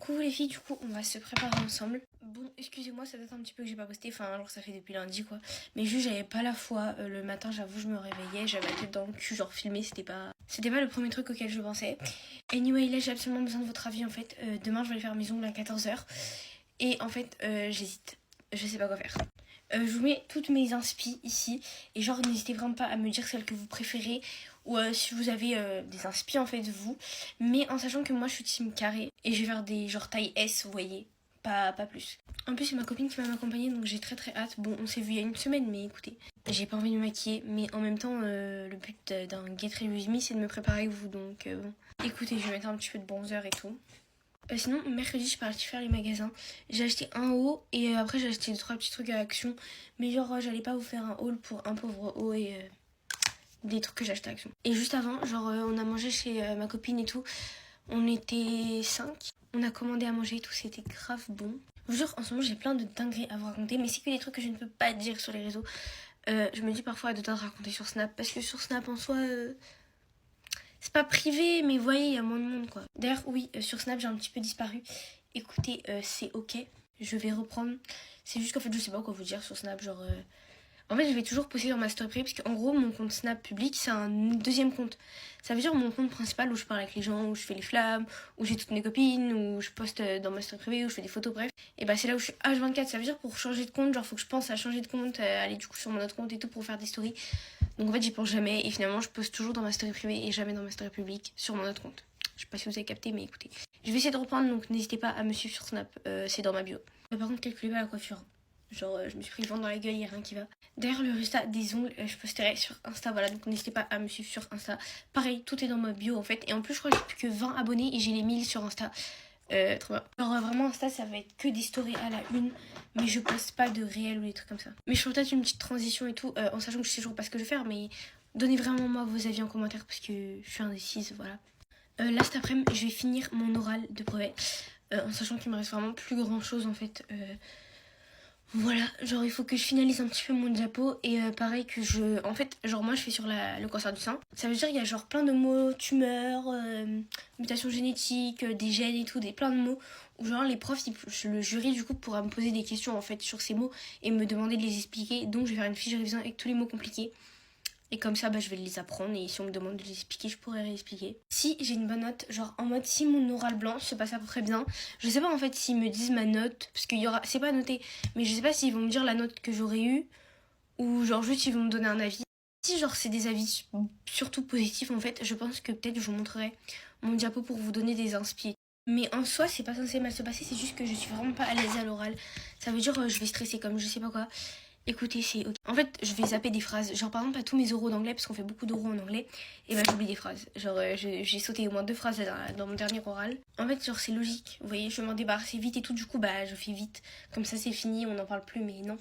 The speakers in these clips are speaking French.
Coucou les filles, du coup on va se préparer ensemble. Bon, excusez-moi, ça date un petit peu que j'ai pas posté, enfin genre ça fait depuis lundi quoi. Mais juste j'avais pas la foi, le matin j'avoue je me réveillais, j'avais la tête dans le cul, genre filmer c'était pas le premier truc auquel je pensais. Anyway, là j'ai absolument besoin de votre avis en fait. Demain je vais aller faire mes ongles à 14h. Et en fait j'hésite, je sais pas quoi faire. Je vous mets toutes mes inspi ici. Et genre n'hésitez vraiment pas à me dire celle que vous préférez. Ou si vous avez des inspi en fait vous. Mais en sachant que moi je suis team carré. Et je vais faire des genre taille S, vous voyez. Pas plus. En plus c'est ma copine qui va m'accompagner. Donc j'ai très très hâte. Bon on s'est vu il y a une semaine mais écoutez. J'ai pas envie de me maquiller. Mais en même temps le but d'un Get Ready With Me c'est de me préparer avec vous. Donc bon. Écoutez je vais mettre un petit peu de bronzer et tout. Sinon, mercredi, je suis partie faire les magasins. J'ai acheté un haut et après, j'ai acheté 2-3 petits trucs à Action. Mais genre, j'allais pas vous faire un haul pour un pauvre haut et des trucs que j'ai acheté à Action. Et juste avant, genre, on a mangé chez ma copine et tout. On était 5. On a commandé à manger et tout. C'était grave bon. Je vous jure, en ce moment, j'ai plein de dingueries à vous raconter. Mais c'est que des trucs que je ne peux pas dire sur les réseaux. Je me dis parfois de te raconter sur Snap. Parce que sur Snap, en soi... c'est pas privé, mais vous voyez, il y a moins de monde, quoi. D'ailleurs, oui, sur Snap, j'ai un petit peu disparu. Écoutez, c'est ok. Je vais reprendre. C'est juste qu'en fait, je sais pas quoi vous dire sur Snap. Genre, en fait, je vais toujours poster dans ma story privée. Parce qu'en gros, mon compte Snap public, c'est un deuxième compte. Ça veut dire mon compte principal où je parle avec les gens, où je fais les flammes, où j'ai toutes mes copines, où je poste dans ma story privée, où je fais des photos, bref. Et bah, c'est là où je suis H24. Ça veut dire pour changer de compte, genre, faut que je pense à changer de compte, aller du coup sur mon autre compte et tout pour faire des stories. Donc en fait j'y pense jamais et finalement je poste toujours dans ma story privée et jamais dans ma story publique sur mon autre compte. Je sais pas si vous avez capté mais écoutez. Je vais essayer de reprendre donc n'hésitez pas à me suivre sur Snap, c'est dans ma bio. Par contre calculez pas la coiffure. Genre je me suis pris le vent dans la gueule, y a rien qui va. D'ailleurs le résultat des ongles je posterai sur Insta, voilà, donc n'hésitez pas à me suivre sur Insta. Pareil, tout est dans ma bio en fait et en plus je crois que j'ai plus que 20 abonnés et j'ai les 1000 sur Insta. Trop bien. Alors vraiment Insta ça va être que des stories à la une. Mais je poste pas de réel ou des trucs comme ça. Mais je ferai peut-être une petite transition et tout, en sachant que je sais toujours pas ce que je vais faire. Mais donnez vraiment moi vos avis en commentaire parce que je suis indécise, voilà. Là cet après-midi je vais finir mon oral de brevet. En sachant qu'il me reste vraiment plus grand chose en fait. Voilà, genre il faut que je finalise un petit peu mon diapo et pareil que je... En fait, genre moi je fais sur le cancer du sein. Ça veut dire qu'il y a genre plein de mots, tumeurs, mutations génétiques, des gènes et tout, plein de mots. Où genre les profs, le jury du coup pourra me poser des questions en fait sur ces mots et me demander de les expliquer. Donc je vais faire une fiche de révision avec tous les mots compliqués. Et comme ça, bah, je vais les apprendre et si on me demande de les expliquer, je pourrai réexpliquer. Si j'ai une bonne note, genre en mode si mon oral blanc se passe à peu près bien, je sais pas en fait s'ils me disent ma note, parce qu'il y aura, c'est pas noté, mais je sais pas s'ils vont me dire la note que j'aurais eue ou genre juste ils vont me donner un avis. Si genre c'est des avis surtout positifs en fait, je pense que peut-être je vous montrerai mon diapo pour vous donner des inspi. Mais en soi, c'est pas censé mal se passer, c'est juste que je suis vraiment pas à l'aise à l'oral. Ça veut dire je vais stresser comme je sais pas quoi. Écoutez, c'est ok. En fait, je vais zapper des phrases. Genre, par exemple, à tous mes oraux d'anglais, parce qu'on fait beaucoup d'oraux en anglais, et ben j'oublie des phrases. Genre, j'ai sauté au moins 2 phrases dans mon dernier oral. En fait, genre, c'est logique. Vous voyez, je vais m'en débarrasser vite et tout. Du coup, bah, je fais vite. Comme ça, c'est fini, on n'en parle plus, mais non.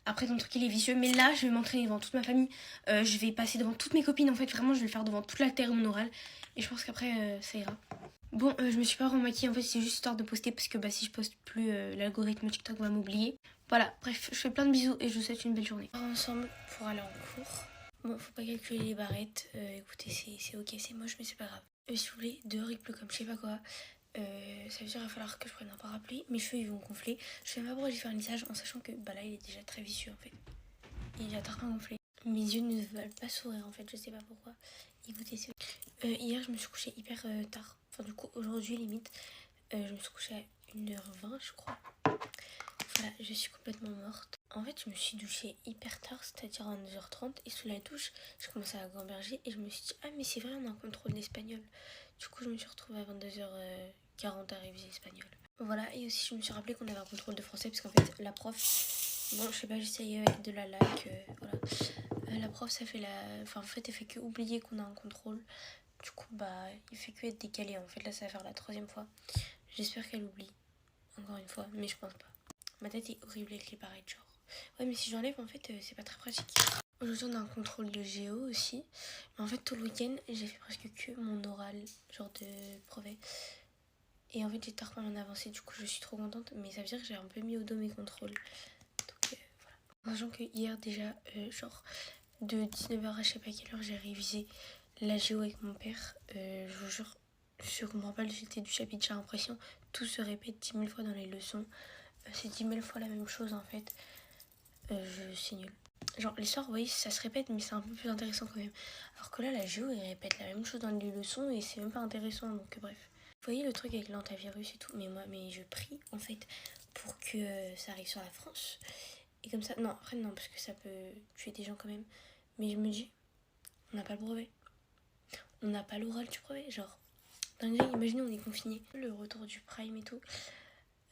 Après, ton truc, il est vicieux. Mais là, je vais m'entraîner devant toute ma famille. Je vais passer devant toutes mes copines. En fait, vraiment, je vais le faire devant toute la terre, mon oral. Et je pense qu'après, ça ira. Bon, je me suis pas remaquillée, en fait c'est juste histoire de poster parce que bah si je poste plus, l'algorithme TikTok va m'oublier. Voilà, bref, je fais plein de bisous et je vous souhaite une belle journée. On va ensemble pour aller en cours. Bon, faut pas calculer les barrettes, écoutez, c'est ok, c'est moche mais c'est pas grave. Si vous voulez, dehors il pleut comme je sais pas quoi. Ça veut dire qu'il va falloir que je prenne un parapluie. Mes cheveux ils vont gonfler. Je sais même pas pourquoi j'ai fait un lissage en sachant que bah là il est déjà très vicieux en fait. Il est déjà très gonflé. Mes yeux ne veulent pas sourire en fait, je sais pas pourquoi. Écoutez, c'est... hier je me suis couchée hyper tard. Enfin du coup aujourd'hui limite. Je me suis couchée à 1h20 je crois. Voilà, je suis complètement morte. En fait je me suis douchée hyper tard, c'est-à-dire à 2h30. Et sous la douche, je commençais à gamberger. Et je me suis dit, ah mais c'est vrai on a un contrôle d'espagnol. Du coup je me suis retrouvée à 22h40 à réviser l'espagnol. Voilà, et aussi je me suis rappelé qu'on avait un contrôle de français. Parce qu'en fait la prof... Bon, je sais pas, j'essayais avec de la laque, voilà. La prof, ça fait la... Enfin, en fait, elle fait que oublier qu'on a un contrôle. Du coup, bah, il fait que être décalé. En fait, là, ça va faire la 3e fois. J'espère qu'elle oublie. Encore une fois, mais je pense pas. Ma tête est horrible avec les pareils, genre. Ouais, mais si j'enlève, en fait, c'est pas très pratique. Aujourd'hui, on a un contrôle de géo aussi. Mais en fait, tout le week-end, j'ai fait presque que mon oral, genre de brevet. Et en fait, j'ai tard pas en avancé. Du coup, je suis trop contente. Mais ça veut dire que j'ai un peu mis au dos mes contrôles. Sachant que hier déjà, genre de 19h à je sais pas quelle heure, j'ai révisé la géo avec mon père. Je vous jure, Je comprends pas le sujet du chapitre, j'ai l'impression tout se répète 10 000 fois dans les leçons. C'est 10 000 fois la même chose en fait. C'est nul. Genre l'histoire, oui, ça se répète, mais c'est un peu plus intéressant quand même. Alors que là, la géo, il répète la même chose dans les leçons et c'est même pas intéressant, donc bref. Vous voyez le truc avec l'antivirus et tout, mais je prie en fait pour que ça arrive sur la France. Et comme ça, non, après non, parce que ça peut tuer des gens quand même. Mais je me dis, on n'a pas le brevet. On n'a pas l'oral du brevet, genre. Imaginez, on est confiné. Le retour du prime et tout.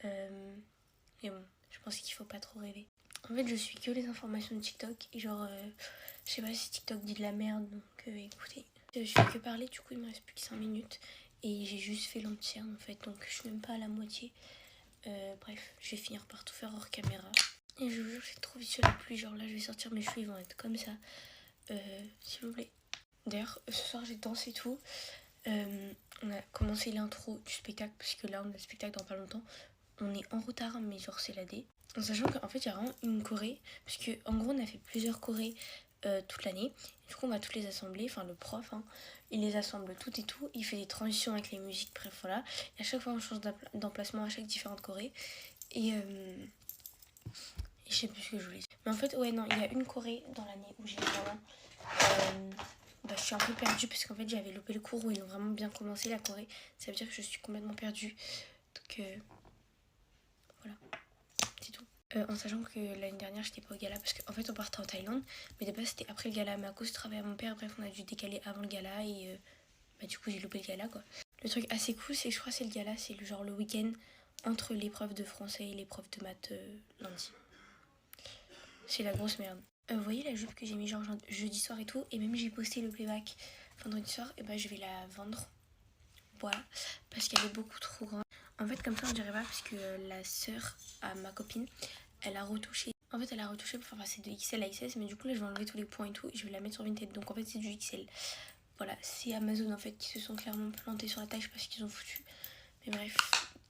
Mais bon, je pense qu'il faut pas trop rêver. En fait, je suis que les informations de TikTok. Et genre, je sais pas si TikTok dit de la merde, donc écoutez. Je fais que parler, du coup, il me reste plus que 5 minutes. Et j'ai juste fait l'entière en fait, donc je suis même pas à la moitié. Bref, je vais finir par tout faire hors caméra. Et je vous jure, c'est trop vicieux la pluie. Genre là, je vais sortir, mes cheveux ils vont être comme ça. S'il vous plaît. D'ailleurs, ce soir, j'ai dansé tout. On a commencé l'intro du spectacle, parce que là, on a le spectacle dans pas longtemps. On est en retard, mais genre, c'est la D. En sachant qu'en fait, il y a vraiment une choré, parce qu'en gros, on a fait plusieurs chorés toute l'année. Du coup, on va toutes les assembler. Enfin, le prof, hein, il les assemble toutes et tout. Il fait des transitions avec les musiques, bref, voilà. Et à chaque fois, on change d'emplacement à chaque différente choré. Et je sais plus ce que je voulais dire. Mais en fait, ouais, non, il y a une choré dans l'année où j'ai vraiment. Je suis un peu perdue parce qu'en fait, j'avais loupé le cours où ils ont vraiment bien commencé la choré. Ça veut dire que je suis complètement perdue. Donc, voilà, c'est tout. En sachant que l'année dernière, j'étais pas au gala parce qu'en fait, on partait en Thaïlande. Mais de base, c'était après le gala. Mais à cause du travail à mon père, bref, on a dû décaler avant le gala. Et du coup, j'ai loupé le gala, quoi. Le truc assez cool, c'est que je crois que c'est le gala, c'est genre le week-end entre l'épreuve de français et l'épreuve de maths lundi. C'est la grosse merde. Vous voyez la jupe que j'ai mis genre jeudi soir et tout, et même j'ai posté le playback vendredi soir, et je vais la vendre. Voilà, parce qu'elle est beaucoup trop grande. En fait, comme ça, on dirait pas, parce que la sœur à ma copine, elle a retouché. En fait, elle a retouché pour faire passer de XL à XS, mais du coup, là, je vais enlever tous les points et tout, et je vais la mettre sur Vinted. Donc, en fait, c'est du XL. Voilà, c'est Amazon en fait qui se sont clairement plantés sur la tâche parce qu'ils ont foutu. Mais bref,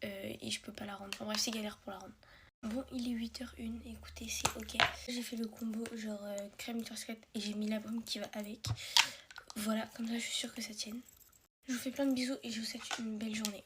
et je peux pas la rendre. Enfin, bref, c'est galère pour la rendre. Bon, il est 8h01, écoutez, c'est ok. J'ai fait le combo genre crème turquette et j'ai mis la pomme qui va avec. Voilà, comme ça je suis sûre que ça tienne. Je vous fais plein de bisous et je vous souhaite une belle journée.